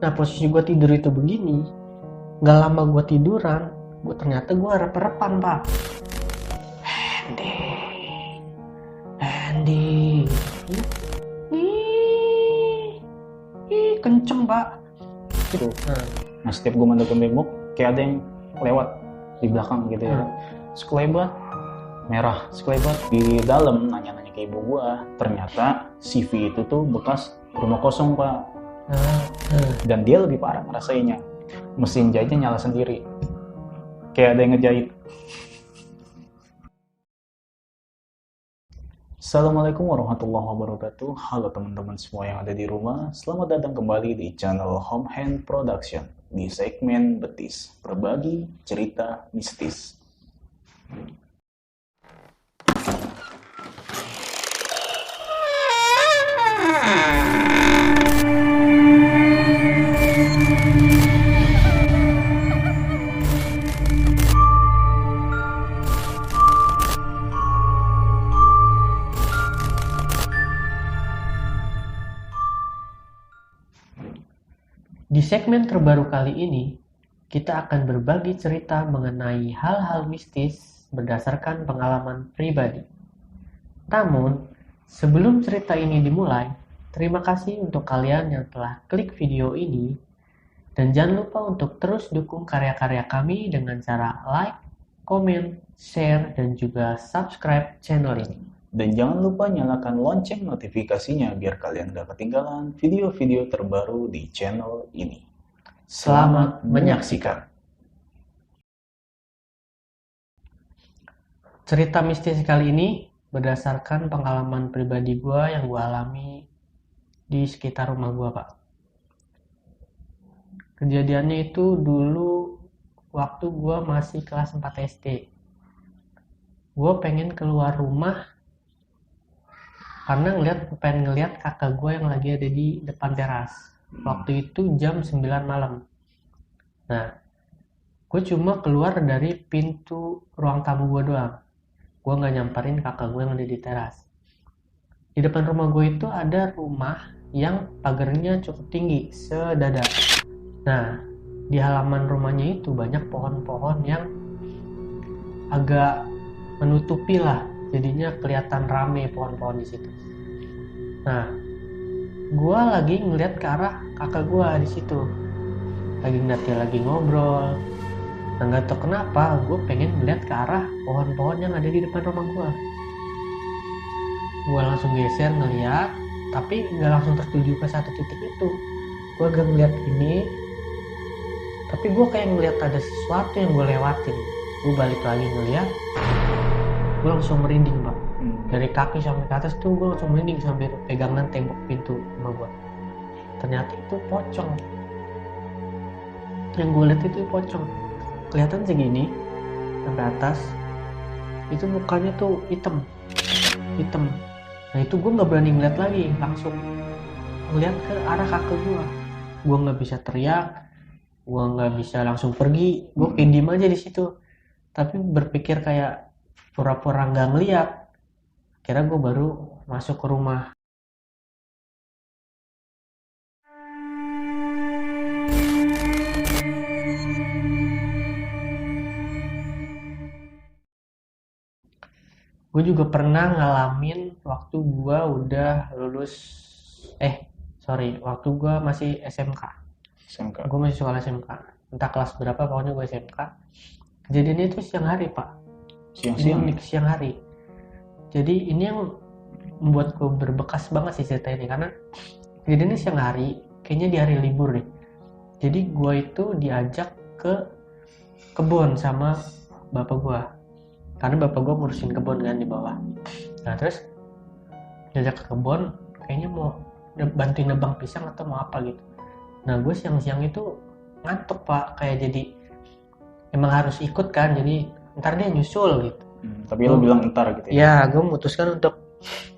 Nah posisi gue tidur itu begini, nggak lama gue tiduran, ternyata gue rep-repan pak. Andy, ih, kenceng pak. Gitu. Nah setiap gue mandek ke tembok kayak ada yang lewat di belakang gitu ya. Sekelebat merah, sekelebat di dalam nanya-nanya ke ibu gue. Ternyata CV itu tuh bekas rumah kosong pak. Dan dia lebih parah ngerasainnya. Mesin jahitnya nyala sendiri. Kayak ada yang ngejahit. Assalamualaikum warahmatullahi wabarakatuh. Halo teman-teman semua yang ada di rumah. Selamat datang kembali di channel Home Hand Production di segmen Betis, berbagi cerita mistis. Di segmen terbaru kali ini, kita akan berbagi cerita mengenai hal-hal mistis berdasarkan pengalaman pribadi. Namun, sebelum cerita ini dimulai, terima kasih untuk kalian yang telah klik video ini, dan jangan lupa untuk terus dukung karya-karya kami dengan cara like, komen, share, dan juga subscribe channel ini. Dan jangan lupa nyalakan lonceng notifikasinya biar kalian gak ketinggalan video-video terbaru di channel ini. Selamat menyaksikan. Cerita mistis kali ini berdasarkan pengalaman pribadi gue yang gue alami di sekitar rumah gue, Pak. Kejadiannya itu dulu waktu gue masih kelas 4 SD. Gue pengen keluar rumah karena pengen ngeliat kakak gue yang lagi ada di depan teras. Waktu itu jam 9 malam. Nah, gue cuma keluar dari pintu ruang tamu gue doang. Gue gak nyamperin kakak gue yang ada di teras. Di depan rumah gue itu ada rumah yang pagarnya cukup tinggi, sedada. Nah, di halaman rumahnya itu banyak pohon-pohon yang agak menutupi lah. Jadinya kelihatan rame pohon-pohon di situ. Nah, gue lagi ngeliat ke arah kakak gue di situ. Lagi ngeliat dia lagi ngobrol. Nah, nggak tahu kenapa gue pengen ngeliat ke arah pohon-pohon yang ada di depan rumah gue. Gue langsung geser ngeliat, tapi nggak langsung tertuju ke satu titik itu. Gue agak ngeliat ini, tapi gue kayak ngeliat ada sesuatu yang gue lewatin. Gue balik lagi ngeliat, gue langsung merinding pak. Dari kaki sampai ke atas tuh gue langsung merinding sambil pegangan tembok pintu rumah gue. Ternyata itu pocong. Yang gue lihat itu pocong. Kelihatan segini sampai atas. Itu mukanya tuh hitam. Nah itu gue nggak berani ngeliat lagi, langsung ngeliat ke arah kakak gue. Gue nggak bisa teriak, gue nggak bisa langsung pergi. Gue diem aja di situ. Tapi berpikir kayak pura-pura nggak ngeliat. Kira gue baru masuk ke rumah. Gue juga pernah ngalamin waktu gue udah lulus, waktu gue masih SMK. Gue masih sekolah SMK. Entah kelas berapa, pokoknya gue SMK. Kejadiannya itu siang hari pak. Siang hari. Jadi ini yang membuat gue berbekas banget sih cerita ini, karena kejadiannya siang hari, kayaknya di hari libur deh. Jadi gue itu diajak ke kebun sama bapak gue, karena bapak gue ngurusin kebun kan di bawah. Nah terus diajak ke kebun, kayaknya mau bantuin nebang pisang atau mau apa gitu. Nah gue siang-siang itu ngantuk pak, kayak jadi emang harus ikut kan, jadi ntar dia nyusul gitu. Tapi lo bilang ntar gitu ya? Ya, gue memutuskan untuk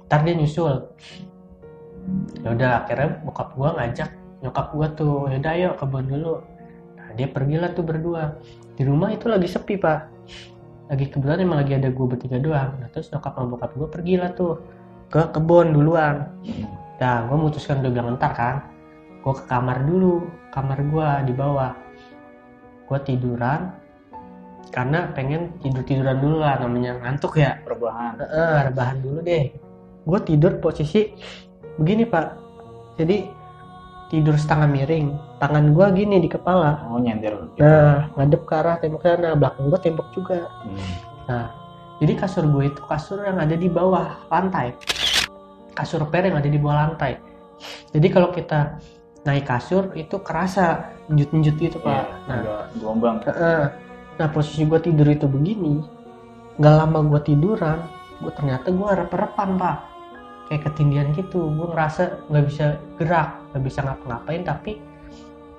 ntar dia nyusul. Ya udah, akhirnya bokap gue ngajak nyokap gue tuh, yaudah ayo kebun dulu. Nah dia pergilah tuh berdua. Di rumah itu lagi sepi pak. Lagi kebetulan emang lagi ada gue bertiga doang. Nah terus nyokap sama bokap gue pergilah tuh ke kebun duluan. Nah gue memutuskan udah bilang ntar kan. gue ke kamar dulu, kamar gue di bawah. Gue tiduran karena pengen tiduran dulu lah, namanya ngantuk ya. Rebahan. Rebahan dulu deh. Gue tidur posisi begini pak, jadi tidur setengah miring, tangan gue gini di kepala. Oh, nyender gitu. Nah, ngadep ke arah tembok sana, belakang gue tembok juga. Nah, jadi kasur gue itu kasur yang ada di bawah lantai, kasur per yang ada di bawah lantai. Jadi kalau kita naik kasur itu kerasa njut-njut gitu pak. Nah, agak gelombang. Nah, posisi gue tidur itu begini, nggak lama gue tiduran, ternyata gue rep-repan pak, kayak ketindihan gitu. Gue ngerasa nggak bisa gerak, nggak bisa ngapa-ngapain, tapi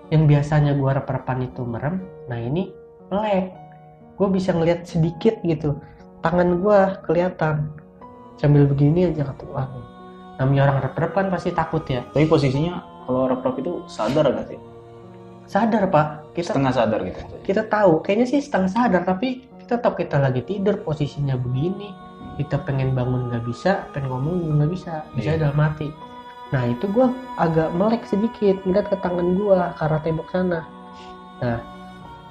yang biasanya gue rep-repan itu merem, nah ini melek. Gue bisa ngeliat sedikit gitu, tangan gue kelihatan sambil begini aja. Kata wah, namanya orang rep-repan pasti takut ya. Tapi posisinya kalau rep-rep itu sadar gak sih? Sadar pak, kita setengah sadar gitu. Kita tahu, kayaknya sih setengah sadar, tapi kita tahu kita lagi tidur posisinya begini, kita pengen bangun nggak bisa, pengen ngomong juga nggak bisa dalam hati. Nah itu gue agak melek sedikit, ngeliat ke tangan gue ke arah tembok sana. Nah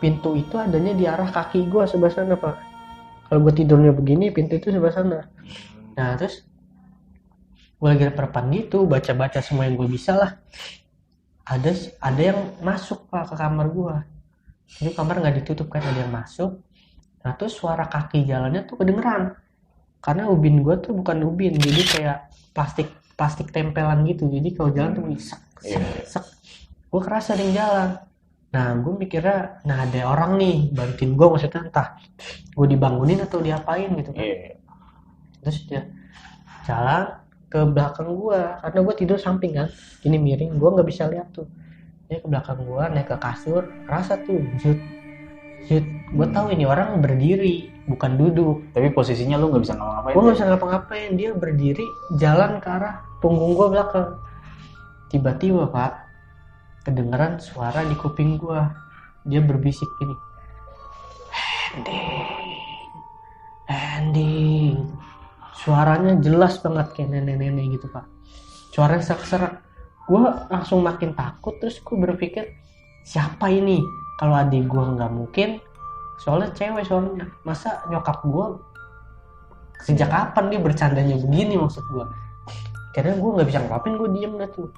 pintu itu adanya di arah kaki gue sebelah sana pak. Kalau gue tidurnya begini, pintu itu sebelah sana. Nah terus gue lagi perpan gitu, baca-baca semua yang gue bisa lah. Ada yang masuk pak ke kamar gue. Jadi kamar nggak ditutup kan, ada yang masuk. Nah terus suara kaki jalannya tuh kedengeran. Karena ubin gue tuh bukan ubin, jadi kayak plastik tempelan gitu. Jadi kalau jalan tuh sek. Gue kerasa ada yang jalan. Nah gue mikirnya, nah ada orang nih bantuin gue, maksudnya entah gue dibangunin atau diapain gitu kan. Terus dia jalan ke belakang gua, karena gua tidur samping kan, ini miring, gua nggak bisa lihat tuh. Dia ke belakang gua, naik ke kasur, rasa tuh jut. Gua tahu ini orang berdiri, bukan duduk. Tapi posisinya lu nggak bisa ngapa-ngapain. Gua nggak bisa ngapa-ngapain, dia berdiri, jalan ke arah punggung gua belakang. Tiba-tiba pak, kedengeran suara di kuping gua, dia berbisik gini, ending. Suaranya jelas banget kayak nenek-nenek gitu pak, suaranya serak-serak. Gue langsung makin takut, terus gue berpikir siapa ini? Kalau adik gue nggak mungkin, soalnya cewek, soalnya masa nyokap gue sejak kapan dia bercandanya begini, maksud gue. Karena gue nggak bisa ngapain, gue diem dah tuh.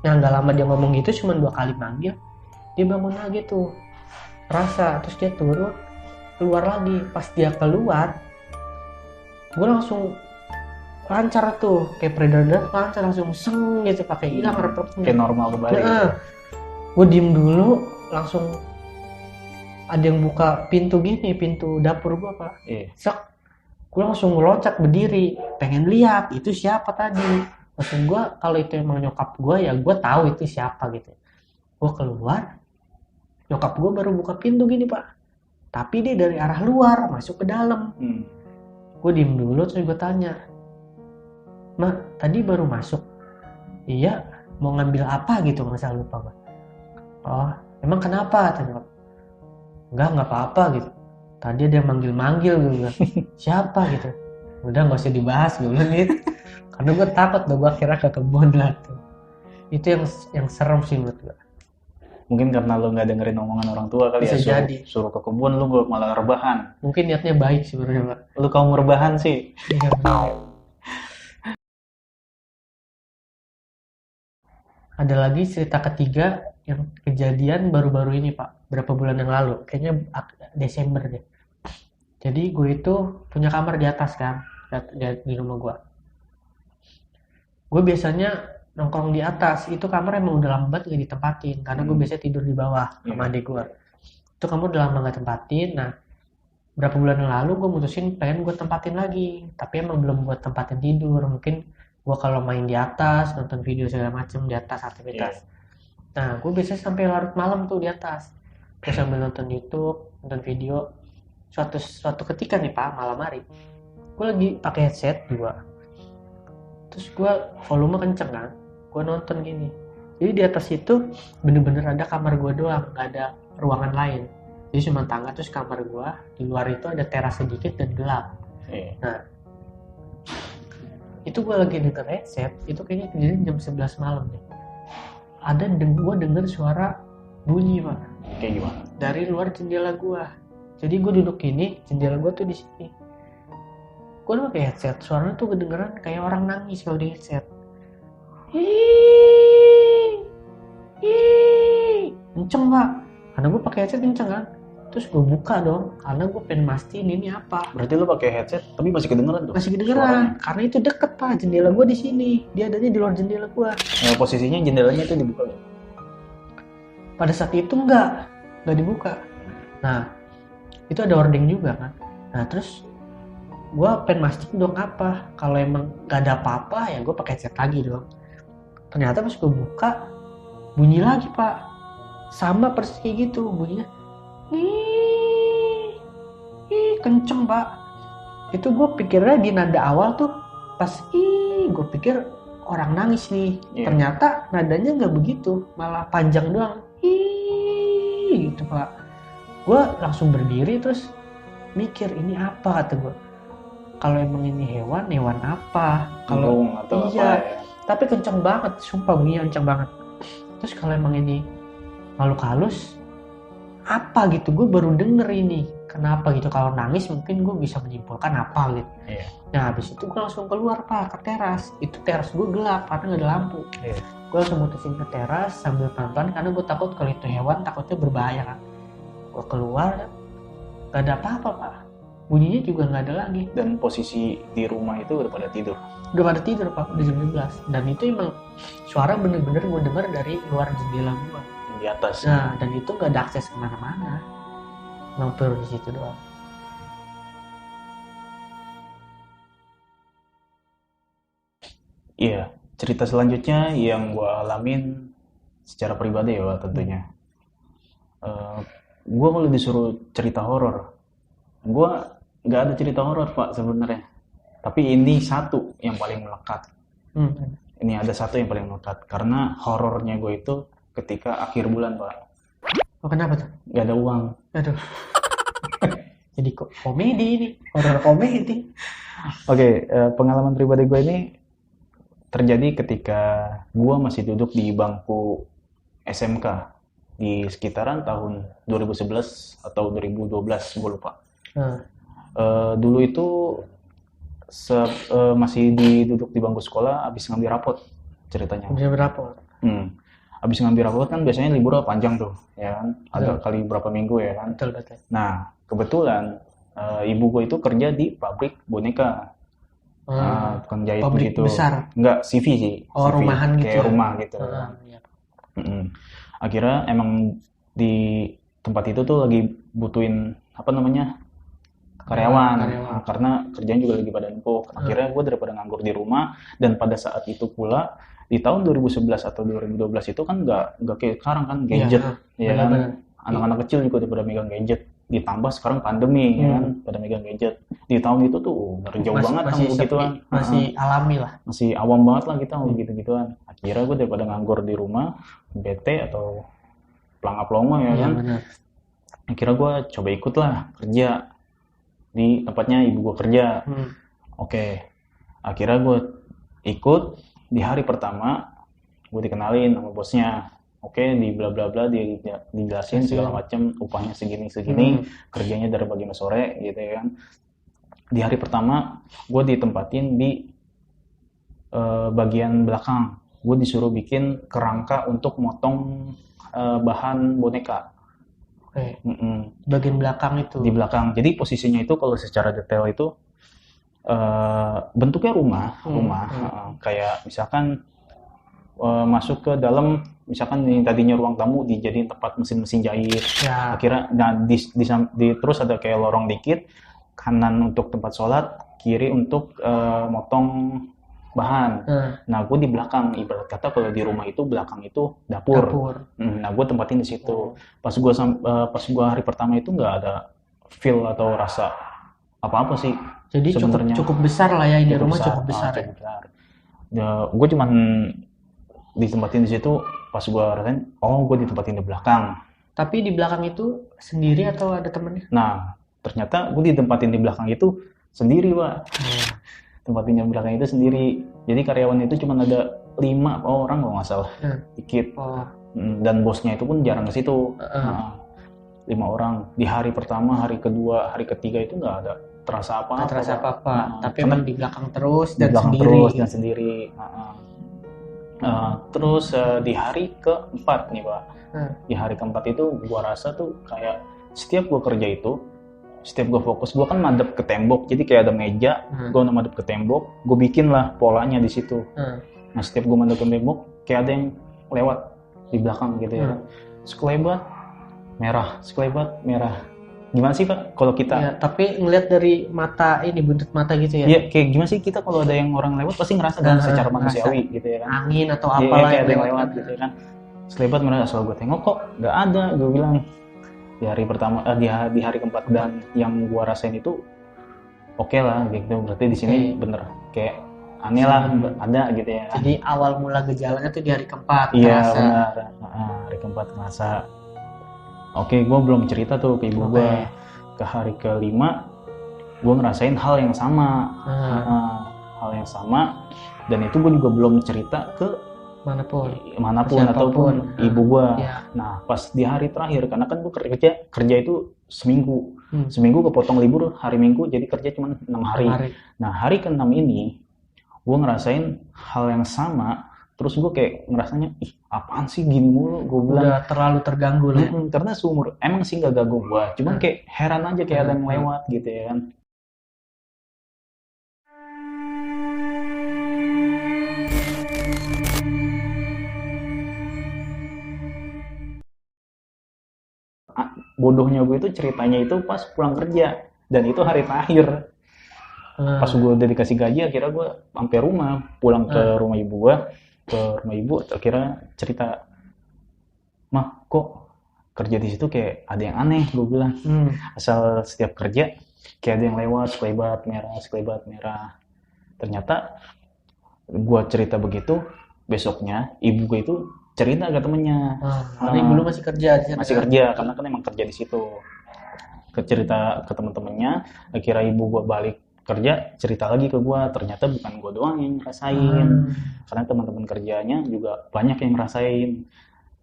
Nah nggak lama dia ngomong gitu, cuma 2 kali manggil, dia bangun lagi tuh, rasa. Terus dia turun, keluar lagi. Pas dia keluar, gue langsung lancar tuh, kayak predator lancar, langsung seng gitu, pakai hilang rep-repnya, kayak normal kembali. Gue diem dulu, langsung ada yang buka pintu gini, pintu dapur gue pak. Sek, gue langsung loncat berdiri, pengen lihat itu siapa tadi. Maksud gue kalau itu emang nyokap gue, ya gue tahu itu siapa gitu. Gue keluar, nyokap gue baru buka pintu gini pak, tapi dia dari arah luar masuk ke dalam. Gue diem dulu, terus gue tanya, "Ma, tadi baru masuk?" "Iya, mau ngambil apa gitu?" Nggak salah, lupa gue. "Oh, emang kenapa?" Tanya. Enggak apa-apa gitu. Tadi ada yang manggil-manggil gue. Siapa gitu? Udah nggak usah dibahas gue bilang gitu. Karena gue takut, gue kira ke kebun lah tuh. Itu yang serem sih menurut gue. Mungkin karena lo nggak dengerin omongan orang tua kali. Bisa ya, jadi. Suruh ke kebun, lo malah rebahan. Mungkin niatnya baik sebenarnya pak. Lo kaum rebahan sih. Ada lagi cerita ketiga yang kejadian baru-baru ini pak, berapa bulan yang lalu, kayaknya Desember deh. Jadi gue itu punya kamar di atas kan, di rumah gue. Gue biasanya nongkrong di atas, itu kamar emang udah lama banget gak ditempatin, karena gue biasanya tidur di bawah sama adik gue. Itu kamar udah lama gak tempatin. Nah berapa bulan yang lalu gue mutusin pengen gue tempatin lagi, tapi emang belum gue tempatin tidur. Mungkin gue kalau main di atas, nonton video segala macem di atas aktivitas. Nah gue biasanya sampai larut malam tuh di atas, terus sambil nonton YouTube, nonton video. Suatu ketika nih pak, malam hari, gue lagi pakai headset juga, terus gue volume kenceng kan, gue nonton gini. Jadi di atas itu bener-bener ada kamar gue doang, nggak ada ruangan lain. Jadi cuma tangga, terus kamar gue di luar itu ada teras sedikit dan gelap. Nah itu gue lagi denger headset, itu kayaknya kejadian jam 11 malam deh. gue denger suara bunyi Pak. Kayak gimana? Dari luar jendela gue. Jadi gue duduk gini, jendela gue tuh di sini. Gue udah pakai headset, suaranya tuh kedengeran kayak orang nangis kalau di headset. Kenceng Pak, karena gue pakai headset kenceng kan. Terus gue buka dong, karena gue pengen mastiin ini apa. Berarti lu pakai headset tapi masih kedengeran tuh? Masih kedengeran, karena itu deket Pak, jendela gue di sini. Dia adanya di luar jendela gue. Posisinya jendelanya itu dibuka gak? Pada saat itu enggak dibuka. Nah, itu ada ording juga kan. Nah, terus gue pengen mastiin dong apa. Kalau emang gak ada apa-apa ya gue pakai headset lagi dong. Ternyata pas gue buka, bunyi lagi Pak. Sama persis kayak gitu bunyinya. Kenceng Pak. Itu gue pikirnya di nada awal tuh pas gue pikir orang nangis nih. Ternyata nadanya nggak begitu, malah panjang doang. Gitu Pak. Gue langsung berdiri terus mikir ini apa kata gue. Kalau emang ini hewan apa? Kalau atau iya, apa ya? tapi kenceng banget, sumpah bunyinya kenceng banget. Terus kalau emang ini makhluk halus apa gitu, gue baru denger ini kenapa gitu. Kalau nangis mungkin gue bisa menyimpulkan apa gitu. Nah habis itu gue langsung keluar Pak ke teras. Itu teras gue gelap karena nggak ada lampu. Gue langsung mutusin ke teras sambil pelan-pelan karena gue takut kalau itu hewan takutnya berbahaya kan. Gue keluar nggak ada apa-apa Pak, bunyinya juga nggak ada lagi. Dan posisi di rumah itu udah pada tidur Pak, udah jam 12. Dan itu emang suara bener-bener gue denger dari luar jendela gue di atas. Nah, dan itu gak ada akses kemana-mana, mampir di situ doang. Iya, cerita selanjutnya yang gue alamin secara pribadi ya Pak, tentunya. Gue kalau disuruh cerita horor, gue nggak ada cerita horor Pak sebenarnya. Tapi ini satu yang paling melekat. Ini ada satu yang paling melekat karena horornya gue itu ketika akhir bulan Pak. Oh kenapa tuh? Gak ada uang. Aduh. Jadi kok komedi ini, horor komedi. Oke, pengalaman pribadi gue ini terjadi ketika gue masih duduk di bangku SMK di sekitaran tahun 2011 atau 2012, gue lupa. Dulu itu masih duduk di bangku sekolah abis ngambil rapot ceritanya. Ngambil rapot? Abis ngambil rapot kan biasanya libur panjang tuh, ya kan? Ada kali berapa minggu ya kan? Betul. Nah, kebetulan ibu gue itu kerja di pabrik boneka. Tukang jahit pabrik gitu. Besar? Enggak, CV sih. Oh, CV. Rumahan gitu. Kayak rumah gitu. Iya. Akhirnya emang di tempat itu tuh lagi butuhin karyawan. Nah, karena kerjaan juga lagi pada numpuk. Akhirnya gue daripada nganggur di rumah, dan pada saat itu pula di tahun 2011 atau 2012 itu kan nggak kayak sekarang kan gadget, ya kan? Anak-anak kecil juga udah pada megang gadget. Ditambah sekarang pandemi, ya kan? Pada megang gadget. Di tahun itu tuh jauh banget kan begituan. Masih alami lah. Masih awam banget lah kita begitu-gituan. Akhirnya gue daripada nganggur di rumah, bete atau pelangap-pelongo ya kan? Bener. Akhirnya gue coba ikut lah kerja di tempatnya ibu gue kerja. Oke. Akhirnya gue ikut. Di hari pertama gue dikenalin sama bosnya. Oke, di bla bla bla dijelasin segala macam, upahnya segini kerjanya dari pagi sampai sore gitu ya kan. Di hari pertama gue ditempatin di bagian belakang. Gue disuruh bikin kerangka untuk motong bahan boneka. Oke. Bagian belakang itu. Di belakang. Jadi posisinya itu kalau secara detail itu bentuknya rumah. Kayak misalkan masuk ke dalam, misalkan ini tadinya ruang tamu dijadiin tempat mesin-mesin jahit. Ya. Akhirnya terus ada kayak lorong dikit, kanan untuk tempat sholat, kiri untuk motong bahan. Nah, gue di belakang, ibarat kata kalau di rumah itu belakang itu dapur. Nah, gue tempatin di situ. Pas gue hari pertama itu nggak ada feel atau rasa apa-apa sih. Jadi cukup besar lah ya, ini rumah cukup besar. Gue cuman ditempatin di situ. Pas gue rasain, gue ditempatin di belakang. Tapi di belakang itu sendiri atau ada temennya? Nah, ternyata gue ditempatin di belakang itu sendiri, Pak. Tempatin di belakang itu sendiri. Jadi karyawan itu cuma ada 5 orang kalau nggak salah, dikit. Dan bosnya itu pun jarang ke situ. 5 orang di hari pertama, hari kedua, hari ketiga itu nggak ada terasa apa-apa. Tapi emang di belakang terus dan sendiri. Terus di hari keempat nih Pak, di hari keempat itu gua rasa tuh kayak setiap gua kerja itu, setiap gua fokus, gua kan madep ke tembok, jadi kayak ada meja, gua madep ke tembok, gua bikin lah polanya di situ. Nah setiap gua madep ke tembok, kayak ada yang lewat di belakang gitu ya. Sekelebat merah. Gimana sih Pak kalau kita? Ya, tapi ngelihat dari mata ini, buntut mata gitu ya? Iya, kayak gimana sih kita kalau ada yang orang lewat pasti ngerasa dong secara manusiawi gitu ya kan? Angin atau apalah yang lewat gitu ya kan? Sekelebat merah, asal gue tengok kok nggak ada, gue bilang di hari pertama, di hari keempat, dan yang gue rasain itu oke lah gitu, berarti di sini bener kayak aneh lah, ada gitu ya. Jadi awal mula gejalanya tuh di hari keempat. Iya benar, hari keempat ngerasa. Oke, gue belum cerita tuh ke ibu gue. Ke hari kelima, gue ngerasain hal yang sama. Hal yang sama. Dan itu gue juga belum cerita ke manapun ataupun ibu gue. Nah, pas di hari terakhir, karena kan gue kerja itu seminggu. Seminggu kepotong libur hari Minggu, jadi kerja cuma 6 hari. Nah, hari ke-6 ini, gue ngerasain hal yang sama. Terus gue kayak ngerasanya, apaan sih gini mulu, gue bilang. Udah terlalu terganggu lah. Karena seumur, emang sih gak ganggu gue, cuman kayak heran aja kayak ada yang lewat gitu ya kan. Bodohnya gue itu ceritanya itu pas pulang kerja, dan itu hari terakhir. Pas gue udah dikasih gaji, akhirnya gue sampai rumah, pulang ke rumah ibu gue. Akhirnya cerita, "Mah, kok kerja di situ kayak ada yang aneh," gue bilang. Asal setiap kerja kayak ada yang lewat, sekelebat merah. Ternyata gue cerita begitu, besoknya ibu gue itu cerita ke temennya. Ibu lu masih kerja di situ? Masih kerja, karena kan emang kerja di situ. Cerita ke temen-temennya, akhirnya ibu gue balik kerja, cerita lagi ke gue, ternyata bukan gue doang yang ngerasain, karena teman-teman kerjanya juga banyak yang ngerasain.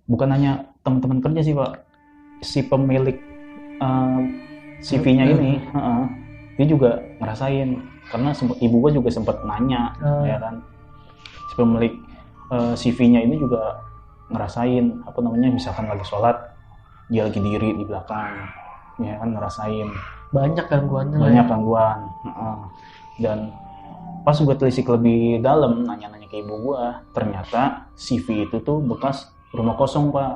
Bukan hanya teman-teman kerja sih Pak, si pemilik CV-nya ini, dia juga ngerasain, karena ibu gue juga sempat nanya, ya kan, si pemilik CV-nya ini juga ngerasain, misalkan lagi sholat, dia lagi diri di belakang, ya kan, ngerasain. Banyak gangguan. Dan pas gue telisik lebih dalam, nanya-nanya ke ibu gue, ternyata CV itu tuh bekas rumah kosong Pak.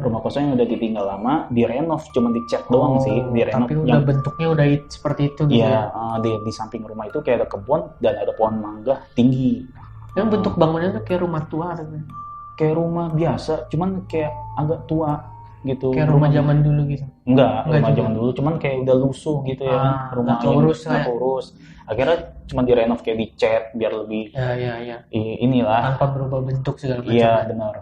Rumah kosong yang udah ditinggal lama, direnov, cuma dicat doang sih, direnov. Tapi udah bentuknya udah seperti itu gitu. Iya, di samping rumah itu kayak ada kebun dan ada pohon mangga tinggi. Yang bentuk bangunannya tuh kayak rumah tua gitu. Kayak rumah biasa, cuman kayak agak tua gitu. Kayak rumah zaman dulu gitu. Enggak rumah zaman dulu, cuman kayak udah lusuh gitu ya. Rumah nggak kurus. Akhirnya cuma direnov, kayak dicat biar lebih inilah. Tanpa berubah bentuk segala macam. Iya benar.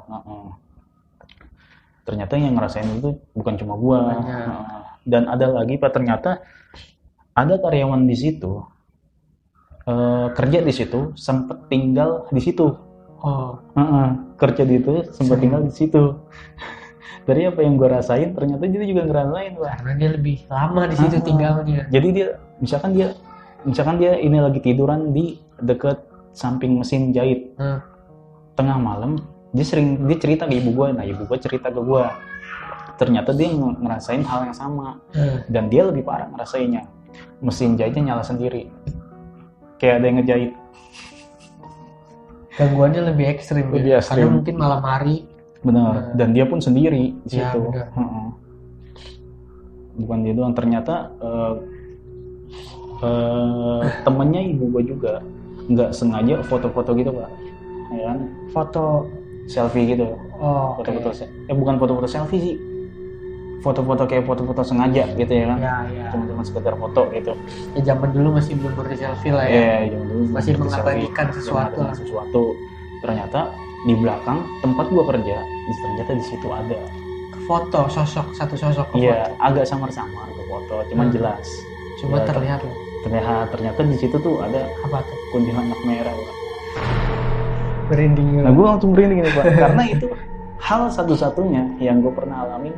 Ternyata yang ngerasain itu bukan cuma gua. Dan ada lagi Pak, ternyata ada karyawan di situ, kerja di situ, sempet tinggal di situ. Kerja di itu sempet tinggal di situ. Dari apa yang gue rasain, ternyata dia juga ngerasain Pak. Karena dia lebih lama di situ tinggalnya. Jadi misalkan dia ini lagi tiduran di deket samping mesin jahit. Tengah malam, dia cerita ke ibu gue. Nah ibu gue cerita ke gue, ternyata dia ngerasain hal yang sama. Dan dia lebih parah ngerasainnya. Mesin jahitnya nyala sendiri, kayak ada yang ngejahit. Gangguannya lebih ekstrim. Karena mungkin malam hari. Benar, dan dia pun sendiri di situ. Bukan dia doang, ternyata temennya ibu gue juga nggak sengaja foto-foto gitu Pak, ya kan? Foto selfie gitu. Foto-foto, bukan foto-foto selfie sih, foto-foto kayak foto-foto sengaja gitu ya kan? Cuma sekedar foto gitu. Ya zaman dulu masih belum selfie lah ya. Zaman dulu masih mengabadikan sesuatu. Ternyata di belakang tempat gua kerja, ternyata di situ ada foto satu sosok. Iya, agak samar-samar ke foto, cuman jelas. Cuma terlihat. Ternyata di situ tuh ada apa tuh? kuntilanak merah Pak. Merinding. Nah gue langsung merinding ini Pak, karena itu hal satu-satunya yang gue pernah alami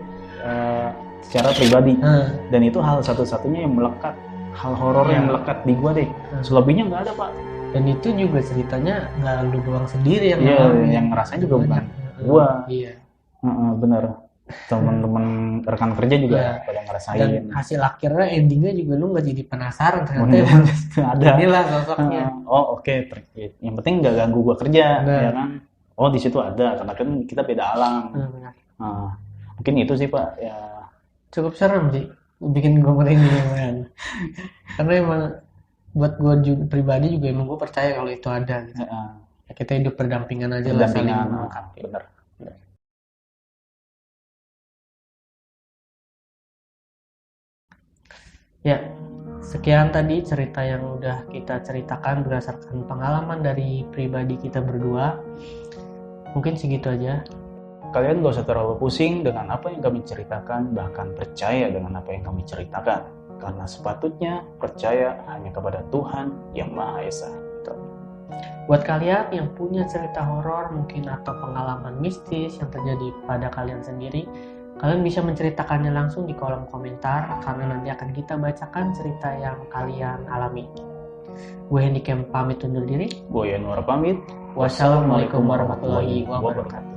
secara pribadi, dan itu hal satu-satunya yang melekat, hal horor yang melekat di gue deh. Selebihnya nggak ada Pak. Dan itu juga ceritanya nggak lu doang sendiri yang yang ngerasain juga bukan gue. Iya. Bener. Teman-teman rekan kerja juga pada ngerasain. Dan hasil akhirnya endingnya juga lu nggak jadi penasaran ternyata emang ada. Inilah sosoknya. Oke. Yang penting nggak ganggu gue kerja, ya kan? Oh di situ ada, karena kan kita beda alam. Mungkin itu sih Pak. Ya. Cukup serem sih, bikin gue merinding kan. Karena emang buat gue juga pribadi juga emang gue percaya kalau itu ada. Gitu. Ya, kita hidup berdampingan aja lah, saling melengkapi. Bener. Ya, sekian tadi cerita yang udah kita ceritakan berdasarkan pengalaman dari pribadi kita berdua. Mungkin segitu aja. Kalian gak usah terlalu pusing dengan apa yang kami ceritakan, bahkan percaya dengan apa yang kami ceritakan. Karena sepatutnya percaya hanya kepada Tuhan yang Maha Esa. Buat kalian yang punya cerita horor mungkin atau pengalaman mistis yang terjadi pada kalian sendiri, kalian bisa menceritakannya langsung di kolom komentar, karena nanti akan kita bacakan cerita yang kalian alami. Gue Hendy Kem pamit undur diri. Gue Yanuar pamit. Wassalamualaikum warahmatullahi wabarakatuh.